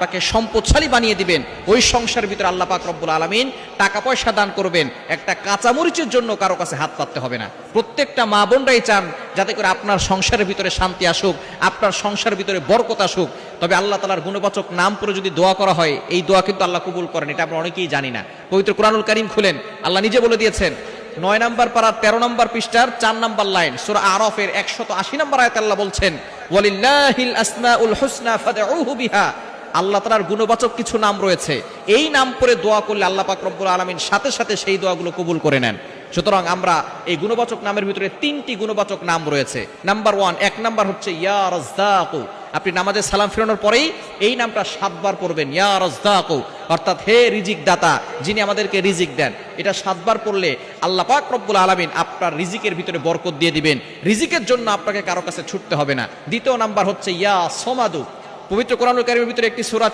তাকে সম্পদশালী বানিয়ে দিবেন। ওই সংসারের ভিতরে আল্লাহ পাক রব্বুল আলামিন টাকা পয়সা দান করবেন, একটা কাঁচামরিচের জন্য কারো কাছে হাত পাততে হবে না। প্রত্যেকটা মা বোনরাই চান যাতে করে আপনার সংসারের ভিতরে শান্তি আসুক, আপনার সংসারের ভিতরে বরকত আসুক। তবে আল্লাহ তাআলার গুণবাচক নাম করে যদি দোয়া করা হয়, এই দোয়া কিন্তু আল্লাহ কবুল করেন, এটা আমরা অনেকেই জানি না। পবিত্র কুরআনুল কারীম খুলেন, আল্লাহ নিজে বলে দিয়েছেন 9 নম্বর পারার 13 নম্বর পৃষ্ঠার 4 নম্বর লাইন, সূরা আরাফের 180 নম্বর আয়াতে আল্লাহ বলছেন, ওয়ালিল্লাহিল আসমাউল হুসনা ফাদউহু বিহা। আল্লাহ তাআলার গুণবাচক কিছু নাম রয়েছে, এই নাম করে দোয়া করলে আল্লাহ পাক রব্বুল আলামিন সাথে সাথে সেই দোয়াগুলো কবুল করে নেন। সুতরাং আমরা এই গুণবাচক নামের ভিতরে 3টি গুণবাচক নাম রয়েছে। নাম্বার 1, 1 নাম্বার হচ্ছে ইয়া রাজ্জাকু। আপনি নামাজে সালাম ফিরানোর পরেই এই নামটা 7 বার পড়বেন, ইয়া রাজ্জাকু, অর্থাৎ হে রিজিক দাতা, যিনি আমাদেরকে রিজিক দেন। এটা 7 বার পড়লে আল্লাহ পাক রব্বুল আলামিন আপনার রিজিকের ভিতরে বরকত দিয়ে দিবেন। রিজিকের জন্য আপনাকে কারো কাছে ছুটতে হবে না। দ্বিতীয় নাম্বার হচ্ছে ইয়া সমাদু। পবিত্র কোরআনুল কারীমের ভিতরে একটি সূরা